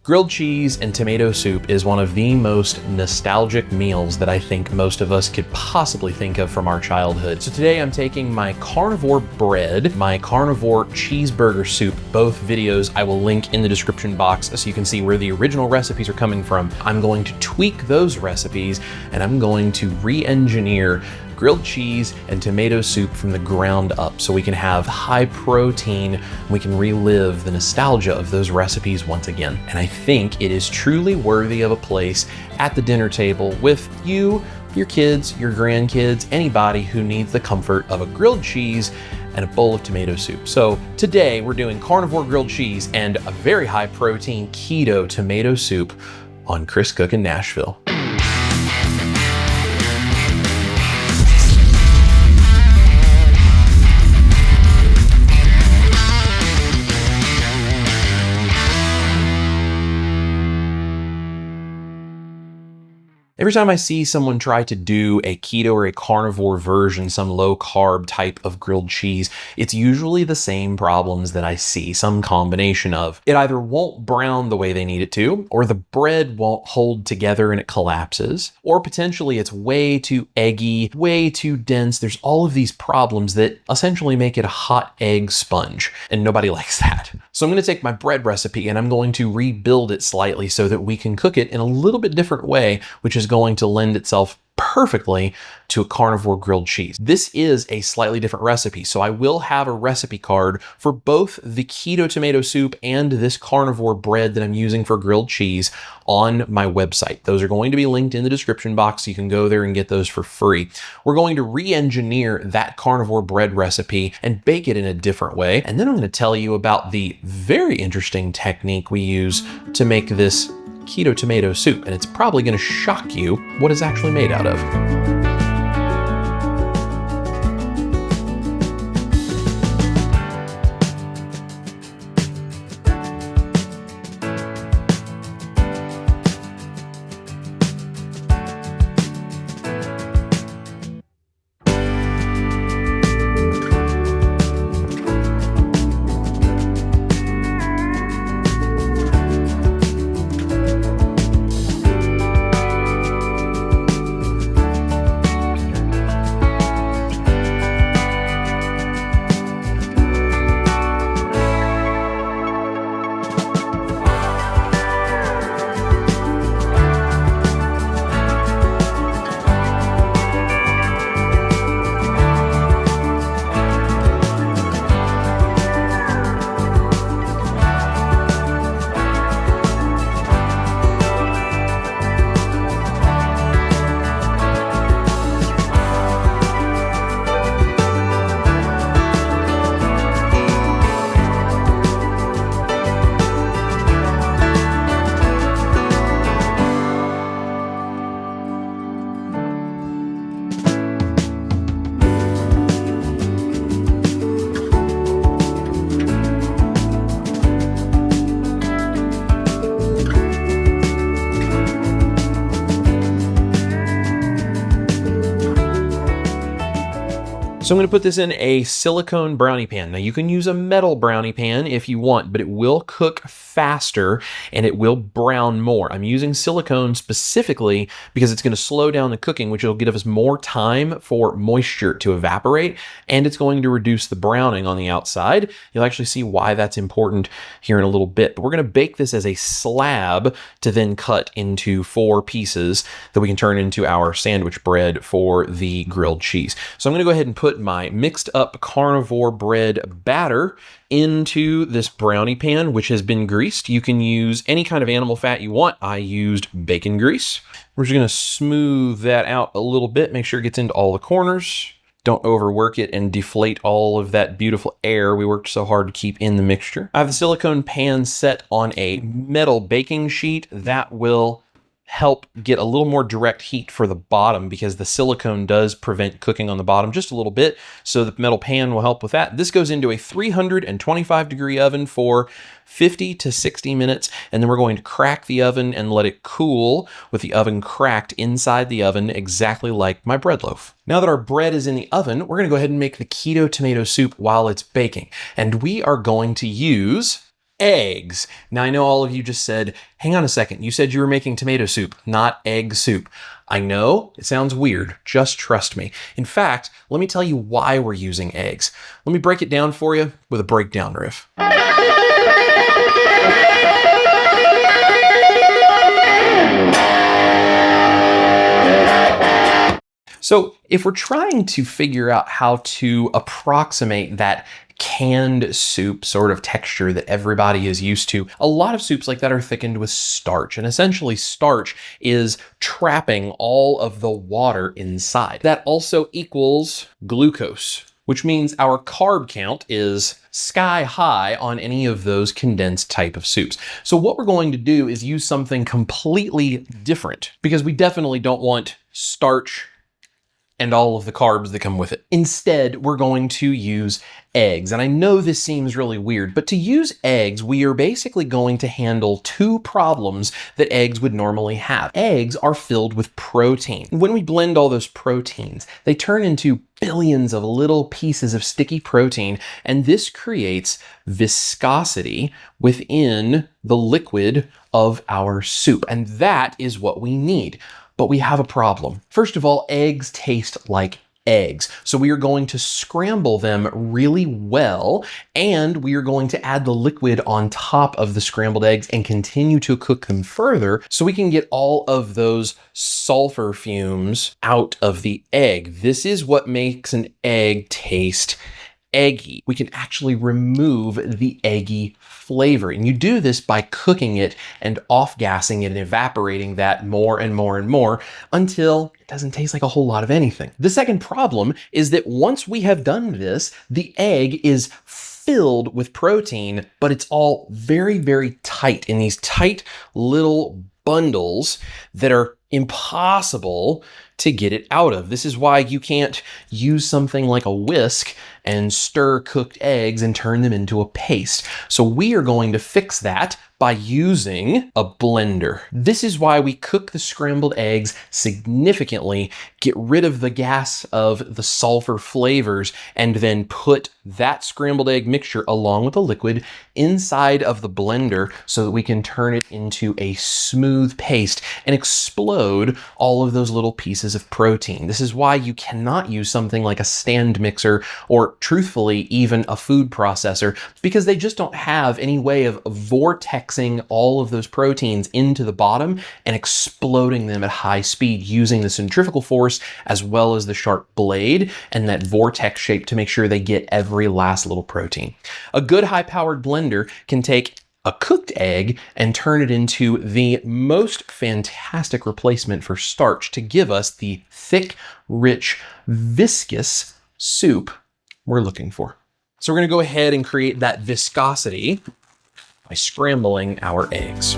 Grilled cheese and tomato soup is one of the most nostalgic meals that I think most of us could possibly think of from our childhood. So today I'm taking my carnivore bread, my carnivore cheeseburger soup, both videos I will link in the description box so you can see where the original recipes are coming from. I'm going to tweak those recipes and I'm going to re-engineer grilled cheese and tomato soup from the ground up so we can have high protein, we can relive the nostalgia of those recipes once again. And I think it is truly worthy of a place at the dinner table with you, your kids, your grandkids, anybody who needs the comfort of a grilled cheese and a bowl of tomato soup. So today we're doing carnivore grilled cheese and a very high protein keto tomato soup on Chris Cookin' Nashville. Every time I see someone try to do a keto or a carnivore version, some low carb type of grilled cheese, it's usually the same problems that I see, some combination of. It either won't brown the way they need it to, or the bread won't hold together and it collapses, or potentially it's way too eggy, way too dense. There's all of these problems that essentially make it a hot egg sponge, and nobody likes that. So I'm going to take my bread recipe and I'm going to rebuild it slightly so that we can cook it in a little bit different way, which is going to lend itself perfectly to a carnivore grilled cheese. This is a slightly different recipe, so I will have a recipe card for both the keto tomato soup and this carnivore bread that I'm using for grilled cheese on my website. Those are going to be linked in the description box, so you can go there and get those for free. We're going to re-engineer that carnivore bread recipe and bake it in a different way, and then I'm going to tell you about the very interesting technique we use to make this keto tomato soup, and it's probably going to shock you what it's actually made out of. So I'm going to put this in a silicone brownie pan. Now you can use a metal brownie pan if you want, but it will cook faster and it will brown more. I'm using silicone specifically because it's going to slow down the cooking, which will give us more time for moisture to evaporate, and it's going to reduce the browning on the outside. You'll actually see why that's important here in a little bit. But we're going to bake this as a slab to then cut into 4 pieces that we can turn into our sandwich bread for the grilled cheese. So I'm going to go ahead and put my mixed up carnivore bread batter into this brownie pan, which has been greased. You can use any kind of animal fat you want. I used bacon grease. We're just going to smooth that out a little bit, make sure it gets into all the corners. Don't overwork it and deflate all of that beautiful air we worked so hard to keep in the mixture. I have the silicone pan set on a metal baking sheet that will help get a little more direct heat for the bottom because the silicone does prevent cooking on the bottom just a little bit. So the metal pan will help with that. This goes into a 325 degree oven for 50 to 60 minutes. And then we're going to crack the oven and let it cool with the oven cracked inside the oven, exactly like my bread loaf. Now that our bread is in the oven, we're going to go ahead and make the keto tomato soup while it's baking. And we are going to use Eggs. Now I know all of you just said, hang on a second, you said you were making tomato soup, not egg soup. I know, it sounds weird, just trust me. In fact, let me tell you why we're using eggs. Let me break it down for you with a breakdown riff. So if we're trying to figure out how to approximate that canned soup sort of texture that everybody is used to, a lot of soups like that are thickened with starch. And essentially starch is trapping all of the water inside. That also equals glucose, which means our carb count is sky high on any of those condensed type of soups. So what we're going to do is use something completely different, because we definitely don't want starch and all of the carbs that come with it. Instead, we're going to use eggs. And I know this seems really weird, but to use eggs, we are basically going to handle two problems that eggs would normally have. Eggs are filled with protein. When we blend all those proteins, they turn into billions of little pieces of sticky protein, and this creates viscosity within the liquid of our soup. And that is what we need. But we have a problem. First of all, eggs taste like eggs. So we are going to scramble them really well, and we are going to add the liquid on top of the scrambled eggs and continue to cook them further so we can get all of those sulfur fumes out of the egg. This is what makes an egg taste eggy. We can actually remove the eggy flavor. And you do this by cooking it and off-gassing it and evaporating that more and more and more until it doesn't taste like a whole lot of anything. The second problem is that once we have done this, the egg is filled with protein, but it's all very, very tight in these tight little bundles that are impossible to get it out of. This is why you can't use something like a whisk and stir cooked eggs and turn them into a paste. So we are going to fix that by using a blender. This is why we cook the scrambled eggs significantly, get rid of the gas of the sulfur flavors, and then put that scrambled egg mixture along with the liquid inside of the blender so that we can turn it into a smooth paste and explode all of those little pieces of protein. This is why you cannot use something like a stand mixer or truthfully even a food processor, because they just don't have any way of vortexing all of those proteins into the bottom and exploding them at high speed using the centrifugal force as well as the sharp blade and that vortex shape to make sure they get every last little protein. A good high-powered blender can take a cooked egg and turn it into the most fantastic replacement for starch to give us the thick, rich, viscous soup we're looking for. So we're going to go ahead and create that viscosity by scrambling our eggs.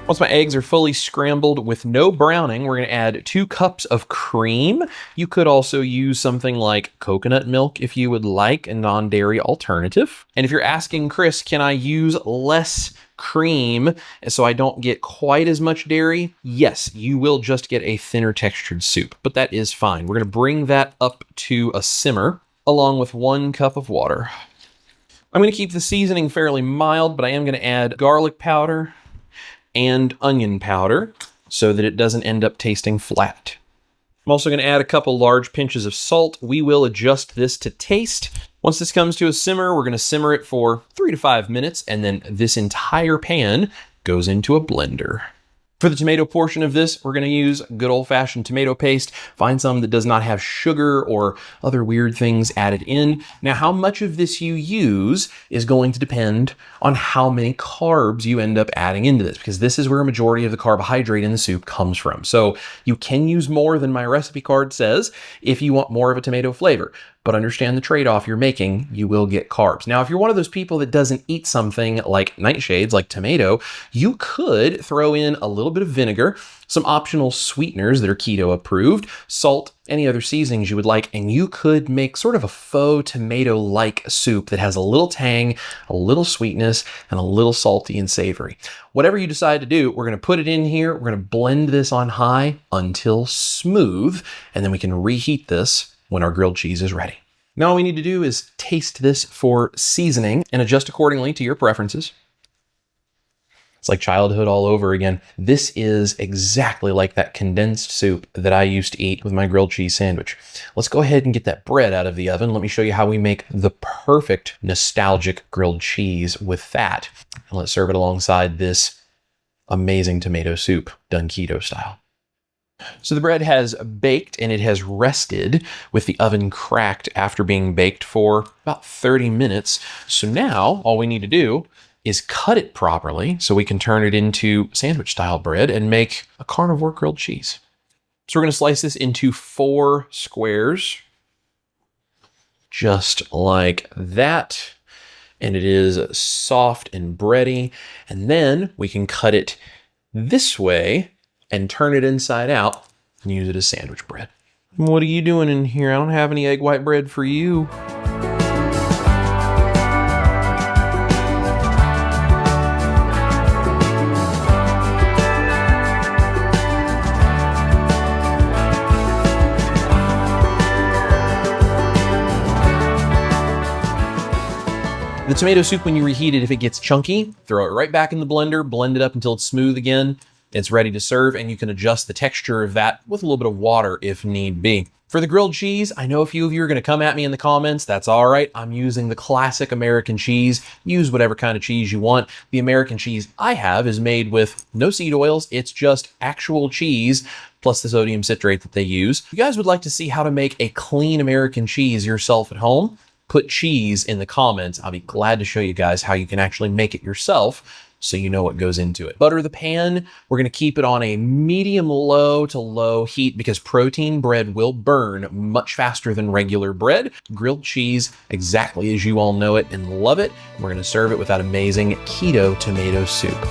Once my eggs are fully scrambled with no browning, we're going to add 2 cups of cream. You could also use something like coconut milk if you would like, a non-dairy alternative. And if you're asking, Chris, can I use less cream so I don't get quite as much dairy? Yes, you will just get a thinner textured soup, but that is fine. We're going to bring that up to a simmer along with 1 cup of water. I'm going to keep the seasoning fairly mild, but I am going to add garlic powder and onion powder so that it doesn't end up tasting flat. I'm also going to add a couple large pinches of salt. We will adjust this to taste. Once this comes to a simmer, we're going to simmer it for 3 to 5 minutes, and then this entire pan goes into a blender. For the tomato portion of this, we're going to use good old-fashioned tomato paste. Find some that does not have sugar or other weird things added in. Now, how much of this you use is going to depend on how many carbs you end up adding into this, because this is where a majority of the carbohydrate in the soup comes from. So you can use more than my recipe card says if you want more of a tomato flavor. but understand the trade-off you're making. You will get carbs. Now, if you're one of those people that doesn't eat something like nightshades, like tomato, you could throw in a little bit of vinegar, some optional sweeteners that are keto approved, salt, any other seasonings you would like, and you could make sort of a faux tomato-like soup that has a little tang, a little sweetness, and a little salty and savory. Whatever you decide to do, we're gonna put it in here, we're gonna blend this on high until smooth, and then we can reheat this when our grilled cheese is ready. Now all we need to do is taste this for seasoning and adjust accordingly to your preferences. It's like childhood all over again. This is exactly like that condensed soup that I used to eat with my grilled cheese sandwich. Let's go ahead and get that bread out of the oven. Let me show you how we make the perfect nostalgic grilled cheese with that. And let's serve it alongside this amazing tomato soup done keto style. So the bread has baked and it has rested with the oven cracked after being baked for about 30 minutes. So now all we need to do is cut it properly so we can turn it into sandwich style bread and make a carnivore grilled cheese. So we're going to slice this into 4 squares, just like that. And it is soft and bready. And then we can cut it this way and turn it inside out and use it as sandwich bread. What are you doing in here? I don't have any egg white bread for you. The tomato soup, when you reheat it, if it gets chunky, throw it right back in the blender, blend it up until it's smooth again. It's ready to serve, and you can adjust the texture of that with a little bit of water if need be. For the grilled cheese, I know a few of you are going to come at me in the comments. That's all right. I'm using the classic American cheese. Use whatever kind of cheese you want. The American cheese I have is made with no seed oils. It's just actual cheese plus the sodium citrate that they use. If you guys would like to see how to make a clean American cheese yourself at home, put cheese in the comments. I'll be glad to show you guys how you can actually make it yourself so you know what goes into it. Butter the pan. We're going to keep it on a medium low to low heat because protein bread will burn much faster than regular bread. Grilled cheese, exactly as you all know it and love it. We're going to serve it with that amazing keto tomato soup.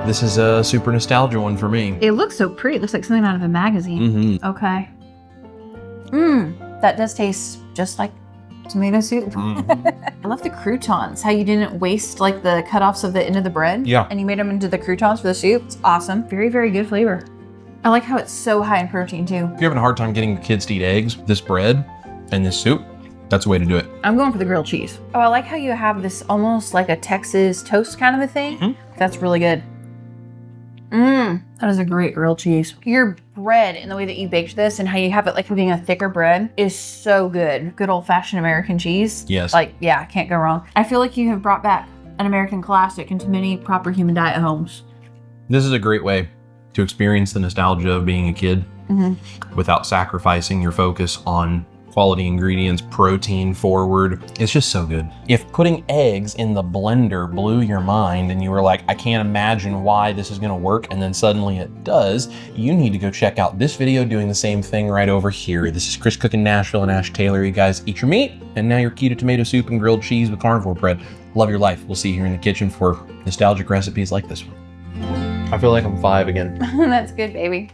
This is a super nostalgia one for me. It looks so pretty. It looks like something out of a magazine. Mm-hmm. Okay. That does taste just like tomato soup. Mm-hmm. I love the croutons, how you didn't waste like the cutoffs of the end of the bread. Yeah. And you made them into the croutons for the soup. It's awesome. Very, very good flavor. I like how it's so high in protein too. If you're having a hard time getting your kids to eat eggs, this bread and this soup, that's the way to do it. I'm going for the grilled cheese. Oh, I like how you have this almost like a Texas toast kind of a thing. Mm-hmm. That's really good. That is a great grilled cheese. Your bread and the way that you baked this and how you have it like being a thicker bread is so good. Good old fashioned American cheese. Yes. Like, yeah, can't go wrong. I feel like you have brought back an American classic into many proper human diet homes. This is a great way to experience the nostalgia of being a kid without sacrificing your focus on quality ingredients, protein forward. It's just so good. If putting eggs in the blender blew your mind and you were like, I can't imagine why this is gonna work, and then suddenly it does, you need to go check out this video doing the same thing right over here. This is Chris cooking Nashville and Ash Taylor. You guys eat your meat, and now your keto tomato soup and grilled cheese with carnivore bread. Love your life. We'll see you here in the kitchen for nostalgic recipes like this one. I feel like I'm 5 again. That's good, baby.